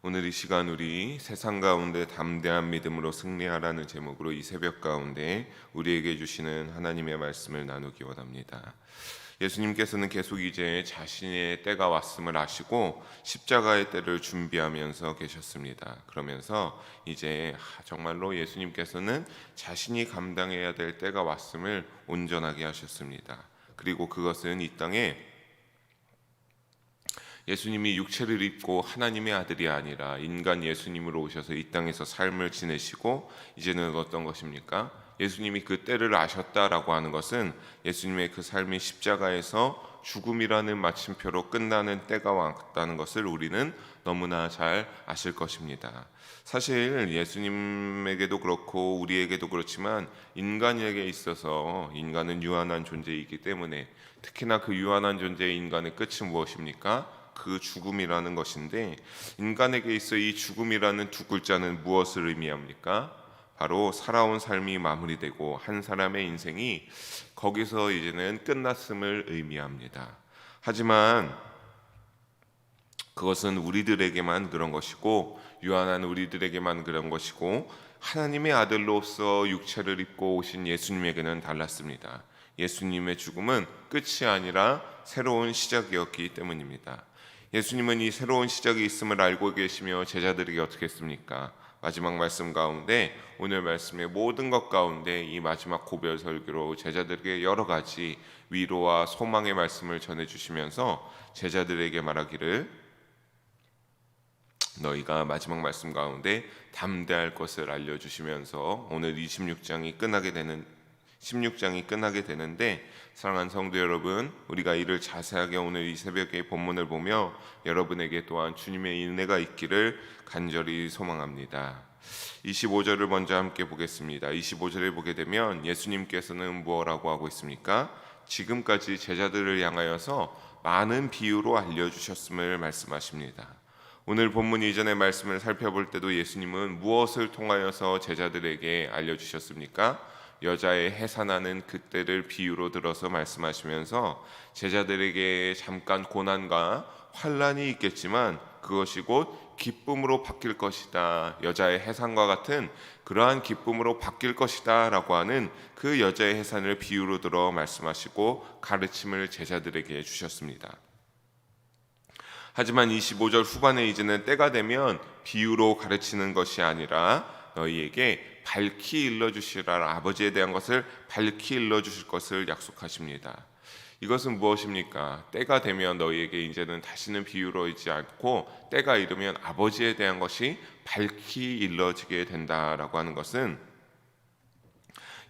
오늘 이 시간 우리 세상 가운데 담대한 믿음으로 승리하라는 제목으로 이 새벽 가운데 우리에게 주시는 하나님의 말씀을 나누기 원합니다. 예수님께서는 계속 이제 자신의 때가 왔음을 아시고 십자가의 때를 준비하면서 계셨습니다. 그러면서 이제 정말로 예수님께서는 자신이 감당해야 될 때가 왔음을 온전하게 하셨습니다. 그리고 그것은 이 땅에 예수님이 육체를 입고 하나님의 아들이 아니라 인간 예수님으로 오셔서 이 땅에서 삶을 지내시고 이제는 어떤 것입니까? 예수님이 그 때를 아셨다라고 하는 것은 예수님의 그 삶이 십자가에서 죽음이라는 마침표로 끝나는 때가 왔다는 것을 우리는 너무나 잘 아실 것입니다. 사실 예수님에게도 그렇고 우리에게도 그렇지만 인간에게 있어서 인간은 유한한 존재이기 때문에 특히나 그 유한한 존재의 인간의 끝은 무엇입니까? 그 죽음이라는 것인데, 인간에게 있어 이 죽음이라는 두 글자는 무엇을 의미합니까? 바로 살아온 삶이 마무리되고 한 사람의 인생이 거기서 이제는 끝났음을 의미합니다. 하지만 그것은 우리들에게만 그런 것이고 유한한 우리들에게만 그런 것이고 하나님의 아들로서 육체를 입고 오신 예수님에게는 달랐습니다. 예수님의 죽음은 끝이 아니라 새로운 시작이었기 때문입니다. 예수님은 이 새로운 시작이 있음을 알고 계시며 제자들에게 어떻게 했습니까? 마지막 말씀 가운데, 오늘 말씀의 모든 것 가운데 이 마지막 고별 설교로 제자들에게 여러 가지 위로와 소망의 말씀을 전해주시면서 제자들에게 말하기를, 너희가 마지막 말씀 가운데 담대할 것을 알려주시면서 오늘 16장이 끝나게 되는데, 사랑하는 성도 여러분, 우리가 이를 자세하게 오늘 이 새벽에 본문을 보며 여러분에게 또한 주님의 은혜가 있기를 간절히 소망합니다. 25절을 먼저 함께 보겠습니다. 25절에 보게 되면 예수님께서는 무엇라고 하고 있습니까? 지금까지 제자들을 향하여서 많은 비유로 알려주셨음을 말씀하십니다. 오늘 본문 이전의 말씀을 살펴볼 때도 예수님은 무엇을 통하여서 제자들에게 알려주셨습니까? 여자의 해산하는 그때를 비유로 들어서 말씀하시면서 제자들에게 잠깐 고난과 환난이 있겠지만 그것이 곧 기쁨으로 바뀔 것이다, 여자의 해산과 같은 그러한 기쁨으로 바뀔 것이다 라고 하는 그 여자의 해산을 비유로 들어 말씀하시고 가르침을 제자들에게 주셨습니다. 하지만 25절 후반에 이제는 때가 되면 비유로 가르치는 것이 아니라 너희에게 밝히 일러주시라, 아버지에 대한 것을 밝히 일러주실 것을 약속하십니다. 이것은 무엇입니까? 때가 되면 너희에게 이제는 다시는 비유로 있지 않고 때가 이르면 아버지에 대한 것이 밝히 일러지게 된다라고 하는 것은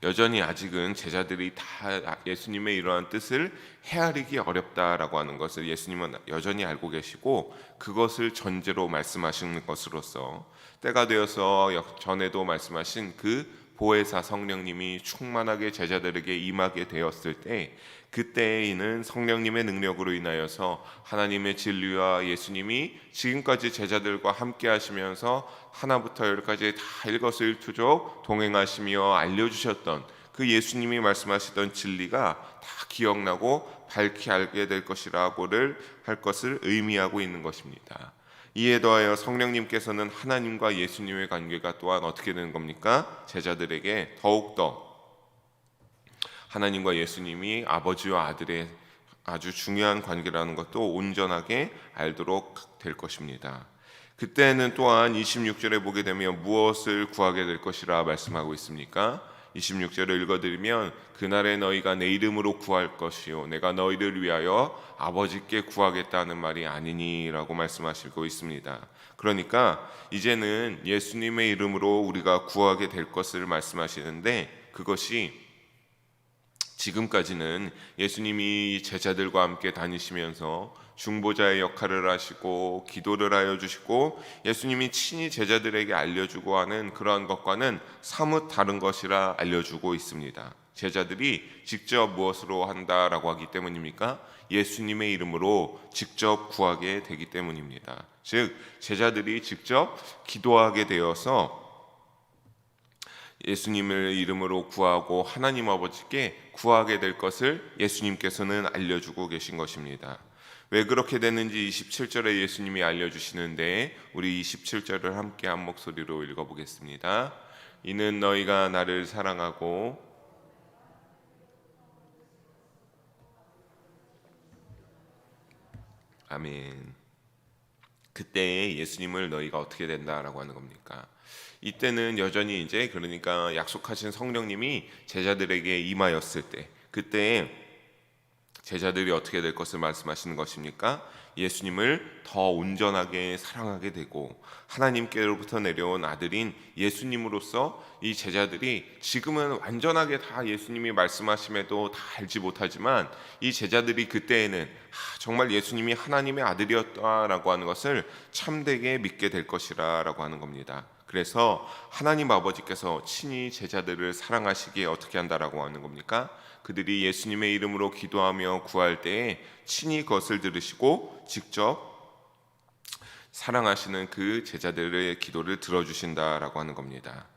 여전히 아직은 제자들이 다 예수님의 이러한 뜻을 헤아리기 어렵다라고 하는 것을 예수님은 여전히 알고 계시고 그것을 전제로 말씀하시는 것으로서 때가 되어서 전에도 말씀하신 그 보혜사 성령님이 충만하게 제자들에게 임하게 되었을 때, 그때에는 성령님의 능력으로 인하여서 하나님의 진리와 예수님이 지금까지 제자들과 함께 하시면서 하나부터 열까지 다 일거수일투족 동행하시며 알려주셨던 그 예수님이 말씀하시던 진리가 다 기억나고 밝히 알게 될 것이라고를 할 것을 의미하고 있는 것입니다. 이에 더하여 성령님께서는 하나님과 예수님의 관계가 또한 어떻게 되는 겁니까? 제자들에게 더욱더 하나님과 예수님이 아버지와 아들의 아주 중요한 관계라는 것도 온전하게 알도록 될 것입니다. 그때는 또한 26절에 보게 되면 무엇을 구하게 될 것이라 말씀하고 있습니까? 26절을 읽어드리면 그날에 너희가 내 이름으로 구할 것이요 내가 너희를 위하여 아버지께 구하겠다는 말이 아니니 라고 말씀하시고 있습니다. 그러니까 이제는 예수님의 이름으로 우리가 구하게 될 것을 말씀하시는데, 그것이 지금까지는 예수님이 제자들과 함께 다니시면서 중보자의 역할을 하시고 기도를 하여 주시고 예수님이 친히 제자들에게 알려주고 하는 그러한 것과는 사뭇 다른 것이라 알려주고 있습니다. 제자들이 직접 무엇으로 한다라고 하기 때문입니까? 예수님의 이름으로 직접 구하게 되기 때문입니다. 즉 제자들이 직접 기도하게 되어서 예수님의 이름으로 구하고 하나님 아버지께 구하게 될 것을 예수님께서는 알려주고 계신 것입니다. 왜 그렇게 됐는지 27절에 예수님이 알려주시는데 우리 27절을 함께 한 목소리로 읽어보겠습니다. 이는 너희가 나를 사랑하고 아멘. 그때 예수님을 너희가 어떻게 된다라고 하는 겁니까? 이때는 여전히 이제 그러니까 약속하신 성령님이 제자들에게 임하였을 때, 그때 제자들이 어떻게 될 것을 말씀하시는 것입니까? 예수님을 더 온전하게 사랑하게 되고 하나님께로부터 내려온 아들인 예수님으로서 이 제자들이 지금은 완전하게 다 예수님이 말씀하심에도 다 알지 못하지만 이 제자들이 그때에는 정말 예수님이 하나님의 아들이었다라고 하는 것을 참되게 믿게 될 것이라고 하는 겁니다. 그래서 하나님 아버지께서 친히 제자들을 사랑하시기에 어떻게 한다라고 하는 겁니까? 그들이 예수님의 이름으로 기도하며 구할 때에 친히 그것을 들으시고 직접 사랑하시는 그 제자들의 기도를 들어주신다라고 하는 겁니다.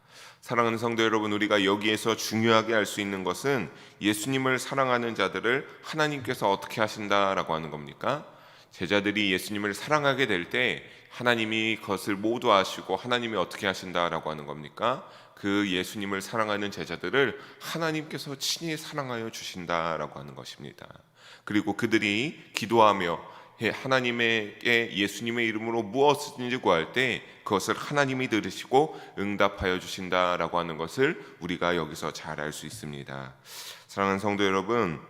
사랑하는 성도 여러분, 우리가 여기에서 중요하게 알 수 있는 것은 예수님을 사랑하는 자들을 하나님께서 어떻게 하신다라고 하는 겁니까? 제자들이 예수님을 사랑하게 될 때 하나님이 그것을 모두 아시고 하나님이 어떻게 하신다라고 하는 겁니까? 그 예수님을 사랑하는 제자들을 하나님께서 친히 사랑하여 주신다라고 하는 것입니다. 그리고 그들이 기도하며 하나님에게 예수님의 이름으로 무엇이든지 구할 때 그것을 하나님이 들으시고 응답하여 주신다라고 하는 것을 우리가 여기서 잘 알 수 있습니다. 사랑하는 성도 여러분,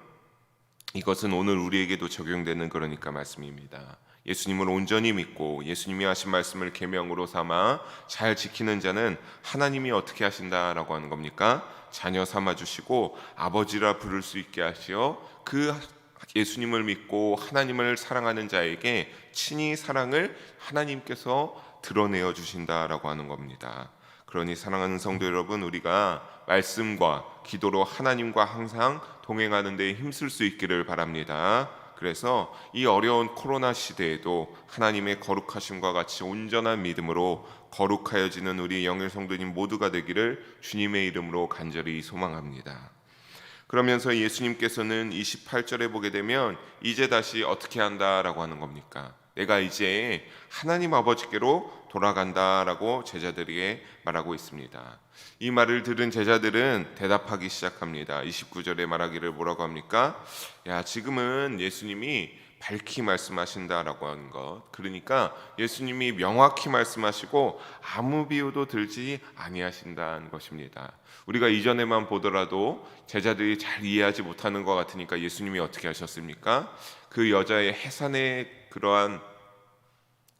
이것은 오늘 우리에게도 적용되는 그러니까 말씀입니다. 예수님을 온전히 믿고 예수님이 하신 말씀을 계명으로 삼아 잘 지키는 자는 하나님이 어떻게 하신다라고 하는 겁니까? 자녀 삼아 주시고 아버지라 부를 수 있게 하시어 그 예수님을 믿고 하나님을 사랑하는 자에게 친히 사랑을 하나님께서 드러내어 주신다라고 하는 겁니다. 그러니 사랑하는 성도 여러분, 우리가 말씀과 기도로 하나님과 항상 동행하는 데 힘쓸 수 있기를 바랍니다. 그래서 이 어려운 코로나 시대에도 하나님의 거룩하심과 같이 온전한 믿음으로 거룩하여지는 우리 영일 성도님 모두가 되기를 주님의 이름으로 간절히 소망합니다. 그러면서 예수님께서는 28절에 보게 되면 이제 다시 어떻게 한다라고 하는 겁니까? 내가 이제 하나님 아버지께로 돌아간다라고 제자들에게 말하고 있습니다. 이 말을 들은 제자들은 대답하기 시작합니다. 29절에 말하기를 뭐라고 합니까? 지금은 예수님이 밝히 말씀하신다라고 하는 것, 그러니까 예수님이 명확히 말씀하시고 아무 비유도 들지 아니하신다는 것입니다. 우리가 이전에만 보더라도 제자들이 잘 이해하지 못하는 것 같으니까 예수님이 어떻게 하셨습니까? 그 여자의 해산의 그러한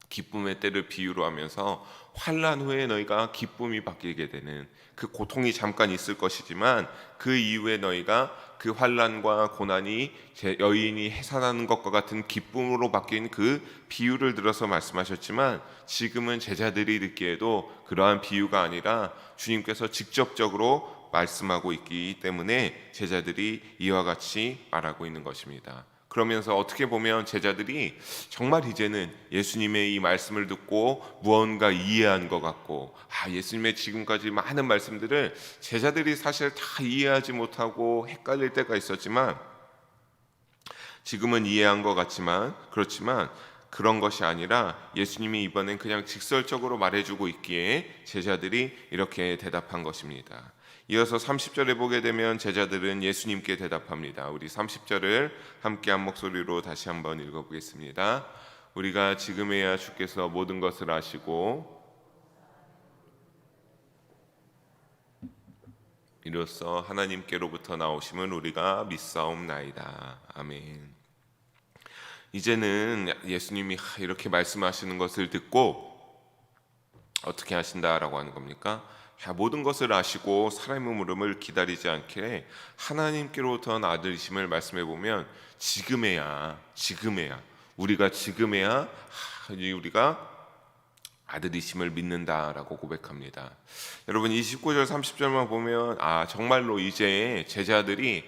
기쁨의 때를 비유로 하면서 환난 후에 너희가 기쁨이 바뀌게 되는 그 고통이 잠깐 있을 것이지만 그 이후에 너희가 그 환난과 고난이 여인이 해산하는 것과 같은 기쁨으로 바뀐 그 비유를 들어서 말씀하셨지만 지금은 제자들이 듣기에도 그러한 비유가 아니라 주님께서 직접적으로 말씀하고 있기 때문에 제자들이 이와 같이 말하고 있는 것입니다. 그러면서 어떻게 보면 제자들이 정말 이제는 예수님의 이 말씀을 듣고 무언가 이해한 것 같고 예수님의 지금까지 많은 말씀들을 제자들이 사실 다 이해하지 못하고 헷갈릴 때가 있었지만 지금은 이해한 것 같지만 그렇지만 그런 것이 아니라 예수님이 이번엔 그냥 직설적으로 말해주고 있기에 제자들이 이렇게 대답한 것입니다. 이어서 30절에 보게 되면 제자들은 예수님께 대답합니다. 우리 30절을 함께 한 목소리로 다시 한번 읽어보겠습니다. 우리가 지금에야 주께서 모든 것을 아시고 이로써 하나님께로부터 나오심을 우리가 믿사옵나이다. 아멘. 이제는 예수님이 이렇게 말씀하시는 것을 듣고 어떻게 하신다라고 하는 겁니까? 모든 것을 아시고 사람의 물음을 기다리지 않게 하나님께로부터 아들이심을 말씀해 보면 지금에야 우리가 아들이심을 믿는다라고 고백합니다. 여러분 29절 30절만 보면 정말로 이제 제자들이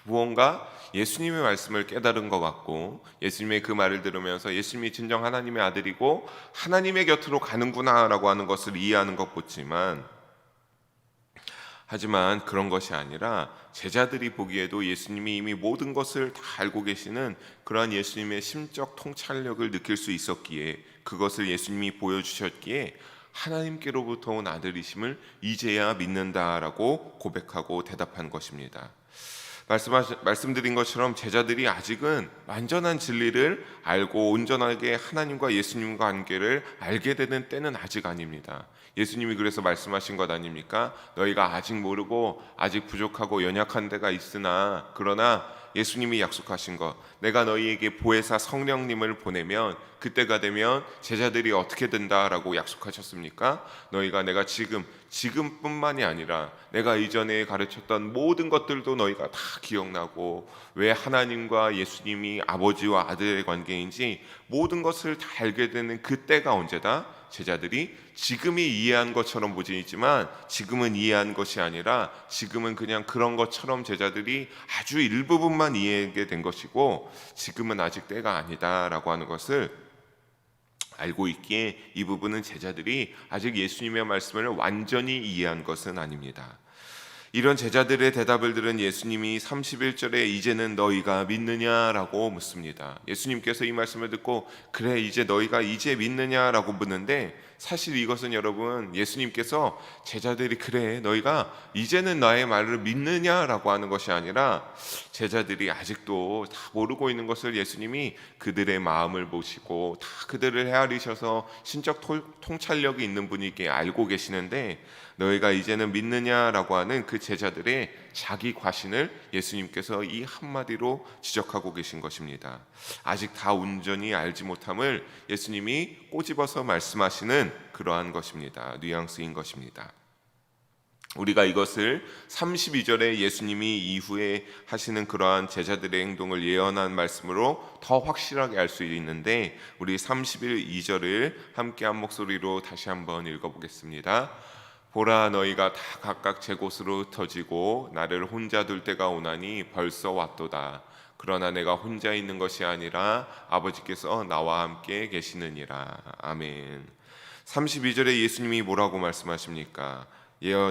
무언가 예수님의 말씀을 깨달은 것 같고 예수님의 그 말을 들으면서 예수님이 진정 하나님의 아들이고 하나님의 곁으로 가는구나 라고 하는 것을 이해하는 것 같지만 하지만 그런 것이 아니라 제자들이 보기에도 예수님이 이미 모든 것을 다 알고 계시는 그러한 예수님의 심적 통찰력을 느낄 수 있었기에, 그것을 예수님이 보여주셨기에 하나님께로부터 온 아들이심을 이제야 믿는다라고 고백하고 대답한 것입니다. 말씀드린 것처럼 제자들이 아직은 완전한 진리를 알고 온전하게 하나님과 예수님과 관계를 알게 되는 때는 아직 아닙니다. 예수님이 그래서 말씀하신 것 아닙니까? 너희가 아직 모르고 아직 부족하고 연약한 데가 있으나, 그러나 예수님이 약속하신 것, 내가 너희에게 보혜사 성령님을 보내면 그때가 되면 제자들이 어떻게 된다라고 약속하셨습니까? 너희가 내가 지금뿐만이 아니라 내가 이전에 가르쳤던 모든 것들도 너희가 다 기억나고, 왜 하나님과 예수님이 아버지와 아들의 관계인지 모든 것을 다 알게 되는 그때가 언제다? 제자들이 지금이 이해한 것처럼 보이지만 지금은 이해한 것이 아니라 지금은 그냥 그런 것처럼 제자들이 아주 일부분만 이해하게 된 것이고, 지금은 아직 때가 아니다라고 하는 것을 알고 있기에 이 부분은 제자들이 아직 예수님의 말씀을 완전히 이해한 것은 아닙니다. 이런 제자들의 대답을 들은 예수님이 31절에 이제는 너희가 믿느냐라고 묻습니다. 예수님께서 이 말씀을 듣고 그래 이제 너희가 이제 믿느냐라고 묻는데, 사실 이것은 여러분, 예수님께서 제자들이 그래 너희가 이제는 나의 말을 믿느냐라고 하는 것이 아니라 제자들이 아직도 다 모르고 있는 것을 예수님이 그들의 마음을 보시고 다 그들을 헤아리셔서 신적 통찰력이 있는 분이게 알고 계시는데, 너희가 이제는 믿느냐라고 하는 그 제자들의 자기 과신을 예수님께서 이 한마디로 지적하고 계신 것입니다. 아직 다 온전히 알지 못함을 예수님이 꼬집어서 말씀하시는 그러한 것입니다. 뉘앙스인 것입니다. 우리가 이것을 32절에 예수님이 이후에 하시는 그러한 제자들의 행동을 예언한 말씀으로 더 확실하게 알 수 있는데, 우리 32절을 함께 한 목소리로 다시 한번 읽어보겠습니다. 보라, 너희가 다 각각 제 곳으로 흩어지고 나를 혼자 둘 때가 오나니 벌써 왔도다. 그러나 내가 혼자 있는 것이 아니라 아버지께서 나와 함께 계시느니라. 아멘. 32절에 예수님이 뭐라고 말씀하십니까?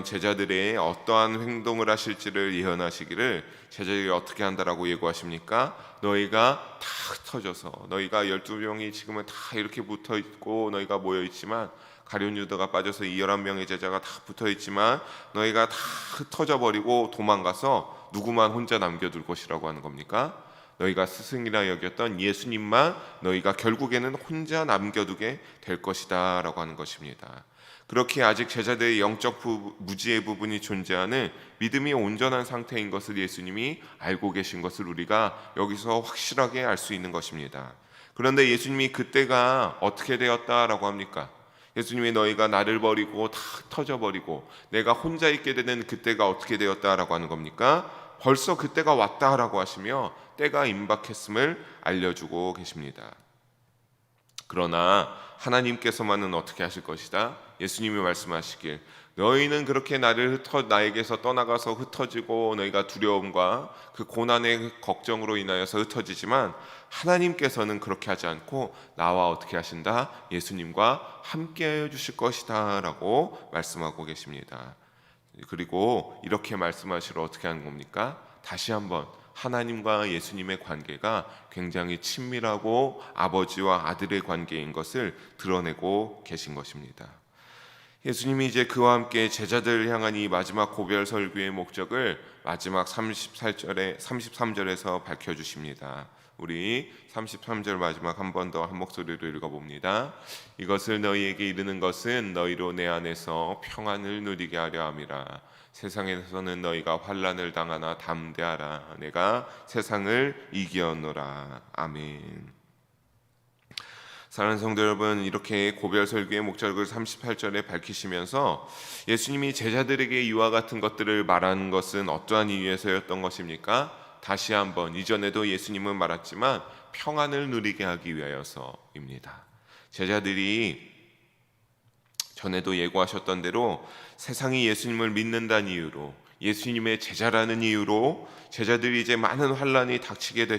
제자들의 어떠한 행동을 하실지를 예언하시기를, 제자들이 어떻게 한다라고 예고하십니까? 너희가 다 흩어져서, 너희가 12명이 지금은 다 이렇게 붙어 있고 너희가 모여 있지만, 가룟 유다가 빠져서 이 11명의 제자가 다 붙어 있지만 너희가 다 흩어져 버리고 도망가서 누구만 혼자 남겨둘 것이라고 하는 겁니까? 너희가 스승이라 여겼던 예수님만 너희가 결국에는 혼자 남겨두게 될 것이다 라고 하는 것입니다. 그렇게 아직 제자들의 영적 무지의 부분이 존재하는 믿음이 온전한 상태인 것을 예수님이 알고 계신 것을 우리가 여기서 확실하게 알 수 있는 것입니다. 그런데 예수님이 그때가 어떻게 되었다라고 합니까? 예수님이 너희가 나를 버리고 다 흩어져 버리고 내가 혼자 있게 되는 그때가 어떻게 되었다라고 하는 겁니까? 벌써 그때가 왔다라고 하시며 때가 임박했음을 알려주고 계십니다. 그러나 하나님께서만은 어떻게 하실 것이다? 예수님이 말씀하시길, 너희는 그렇게 나에게서 떠나가서 흩어지고 너희가 두려움과 그 고난의 걱정으로 인하여서 흩어지지만, 하나님께서는 그렇게 하지 않고 나와 어떻게 하신다? 예수님과 함께하여 주실 것이다 라고 말씀하고 계십니다. 그리고 이렇게 말씀하시러 어떻게 하는 겁니까? 다시 한번 하나님과 예수님의 관계가 굉장히 친밀하고 아버지와 아들의 관계인 것을 드러내고 계신 것입니다. 예수님이 이제 그와 함께 제자들을 향한 이 마지막 고별 설교의 목적을 마지막 33절에서 밝혀주십니다. 우리 33절 마지막 한 번 더 한 목소리로 읽어봅니다. 이것을 너희에게 이르는 것은 너희로 내 안에서 평안을 누리게 하려 함이라. 세상에서는 너희가 환난을 당하나 담대하라. 내가 세상을 이기었노라. 아멘. 사랑하는 성도 여러분, 이렇게 고별 설교의 목적을 38절에 밝히시면서 예수님이 제자들에게 이와 같은 것들을 말하는 것은 어떠한 이유에서였던 것입니까? 다시 한번 이전에도 예수님은 말했지만 평안을 누리게 하기 위하여서입니다. 제자들이 전에도 예고하셨던 대로 세상이 예수님을 믿는다는 이유로, 예수님의 제자라는 이유로 제자들이 이제 많은 환난이 닥치게 될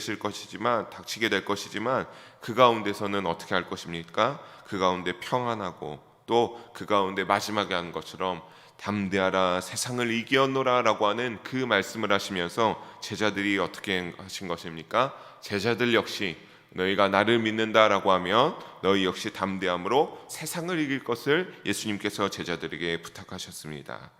것이지만 그 가운데서는 어떻게 할 것입니까? 그 가운데 평안하고 또 그 가운데 마지막에 한 것처럼 담대하라 세상을 이기었노라 라고 하는 그 말씀을 하시면서 제자들이 어떻게 하신 것입니까? 제자들 역시 너희가 나를 믿는다라고 하면 너희 역시 담대함으로 세상을 이길 것을 예수님께서 제자들에게 부탁하셨습니다.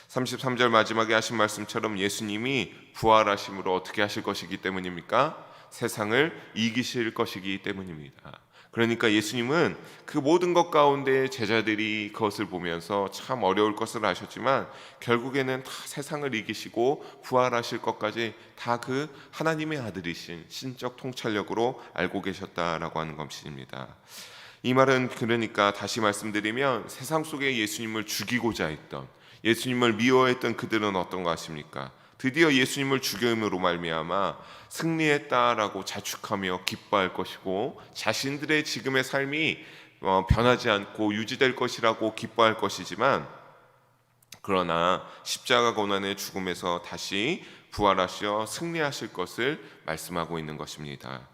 33절 마지막에 하신 말씀처럼 예수님이 부활하심으로 어떻게 하실 것이기 때문입니까? 세상을 이기실 것이기 때문입니다. 그러니까 예수님은 그 모든 것 가운데 제자들이 그것을 보면서 참 어려울 것을 아셨지만 결국에는 다 세상을 이기시고 부활하실 것까지 다 그 하나님의 아들이신 신적 통찰력으로 알고 계셨다라고 하는 것입니다. 이 말은 그러니까 다시 말씀드리면 세상 속에 예수님을 죽이고자 했던, 예수님을 미워했던 그들은 어떤 것 같습니까? 드디어 예수님을 죽임으로 말미암아 승리했다라고 자축하며 기뻐할 것이고 자신들의 지금의 삶이 변하지 않고 유지될 것이라고 기뻐할 것이지만, 그러나 십자가 고난의 죽음에서 다시 부활하시어 승리하실 것을 말씀하고 있는 것입니다.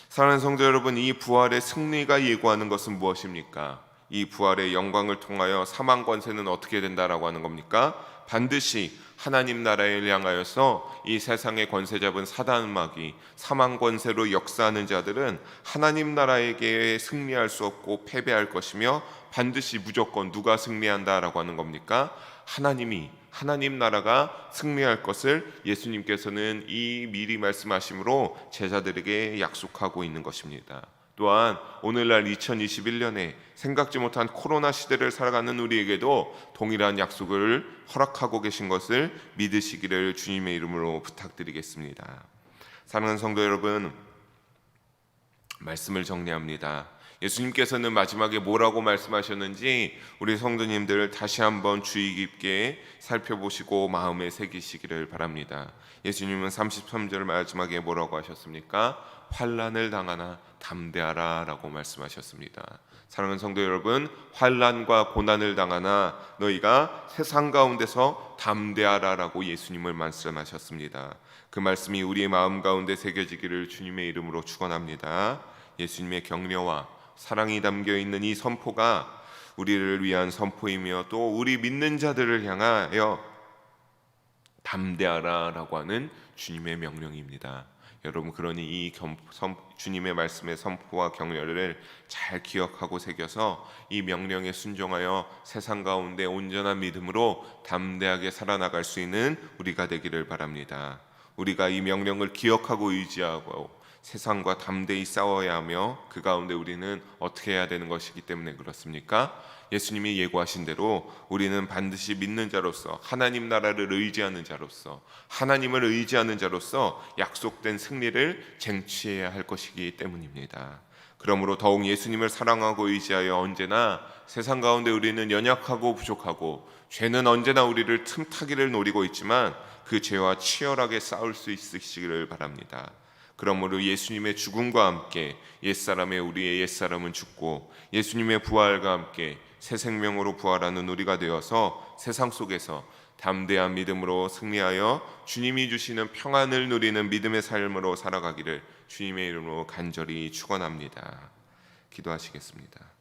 사랑하는 성도 여러분, 이 부활의 승리가 예고하는 것은 무엇입니까? 이 부활의 영광을 통하여 사망 권세는 어떻게 된다라고 하는 겁니까? 반드시 하나님 나라를 향하여서 이 세상의 권세 잡은 사단 마귀 사망 권세로 역사하는 자들은 하나님 나라에게 승리할 수 없고 패배할 것이며, 반드시 무조건 누가 승리한다라고 하는 겁니까? 하나님 나라가 승리할 것을 예수님께서는 이 미리 말씀하심으로 제자들에게 약속하고 있는 것입니다. 또한 오늘날 2021년에 생각지 못한 코로나 시대를 살아가는 우리에게도 동일한 약속을 허락하고 계신 것을 믿으시기를 주님의 이름으로 부탁드리겠습니다. 사랑하는 성도 여러분, 말씀을 정리합니다. 예수님께서는 마지막에 뭐라고 말씀하셨는지 우리 성도님들 다시 한번 주의 깊게 살펴보시고 마음에 새기시기를 바랍니다. 예수님은 33절 마지막에 뭐라고 하셨습니까? 환난을 당하나 담대하라 라고 말씀하셨습니다. 사랑하는 성도 여러분, 환난과 고난을 당하나 너희가 세상 가운데서 담대하라 라고 예수님을 말씀하셨습니다. 그 말씀이 우리의 마음 가운데 새겨지기를 주님의 이름으로 축원합니다. 예수님의 격려와 사랑이 담겨 있는 이 선포가 우리를 위한 선포이며 또 우리 믿는 자들을 향하여 담대하라 라고 하는 주님의 명령입니다. 여러분, 그러니 이 주님의 말씀의 선포와 격려를 잘 기억하고 새겨서 이 명령에 순종하여 세상 가운데 온전한 믿음으로 담대하게 살아나갈 수 있는 우리가 되기를 바랍니다. 우리가 이 명령을 기억하고 의지하고 세상과 담대히 싸워야 하며 그 가운데 우리는 어떻게 해야 되는 것이기 때문에 그렇습니까? 예수님이 예고하신 대로 우리는 반드시 믿는 자로서, 하나님 나라를 의지하는 자로서, 하나님을 의지하는 자로서 약속된 승리를 쟁취해야 할 것이기 때문입니다. 그러므로 더욱 예수님을 사랑하고 의지하여 언제나 세상 가운데 우리는 연약하고 부족하고 죄는 언제나 우리를 틈타기를 노리고 있지만 그 죄와 치열하게 싸울 수 있으시기를 바랍니다. 그러므로 예수님의 죽음과 함께 우리의 옛사람은 죽고 예수님의 부활과 함께 새 생명으로 부활하는 우리가 되어서 세상 속에서 담대한 믿음으로 승리하여 주님이 주시는 평안을 누리는 믿음의 삶으로 살아가기를 주님의 이름으로 간절히 축원합니다. 기도하시겠습니다.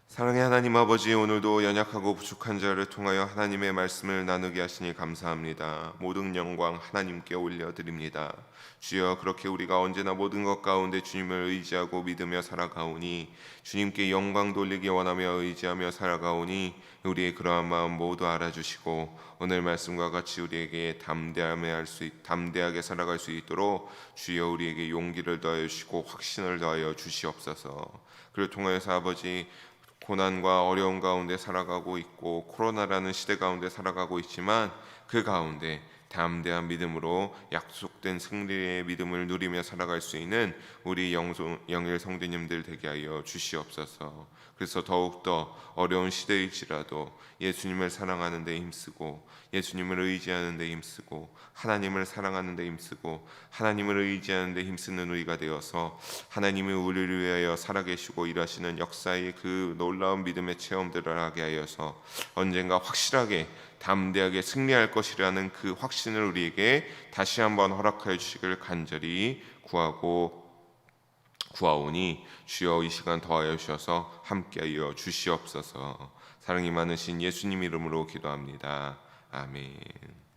사랑의 하나님 아버지, 오늘도 연약하고 부족한 자를 통하여 하나님의 말씀을 나누게 하시니 감사합니다. 모든 영광 하나님께 올려드립니다. 주여, 그렇게 우리가 언제나 모든 것 가운데 주님을 의지하고 믿으며 살아가오니, 주님께 영광 돌리기 원하며 의지하며 살아가오니 우리의 그러한 마음 모두 알아주시고 오늘 말씀과 같이 우리에게 담대하게 살아갈 수 있도록 주여 우리에게 용기를 더하여 주시고 확신을 더하여 주시옵소서. 그를 통하여서 아버지, 고난과 어려움 가운데 살아가고 있고 코로나라는 시대 가운데 살아가고 있지만 그 가운데 담대한 믿음으로 약속된 승리의 믿음을 누리며 살아갈 수 있는 우리 영일 성도님들 되게 하여 주시옵소서. 그래서 더욱더 어려운 시대일지라도 예수님을 사랑하는 데 힘쓰고 예수님을 의지하는 데 힘쓰고 하나님을 사랑하는 데 힘쓰고 하나님을 의지하는 데 힘쓰는 우리가 되어서 하나님이 우리를 위하여 살아계시고 일하시는 역사의 그 놀라운 믿음의 체험들을 하게 하여서 언젠가 확실하게 담대하게 승리할 것이라는 그 확신을 우리에게 다시 한번 허락하여 주시길 간절히 구하고 구하오니 주여 이 시간 더하여 주셔서 함께하여 주시옵소서. 사랑이 많으신 예수님 이름으로 기도합니다. 아멘.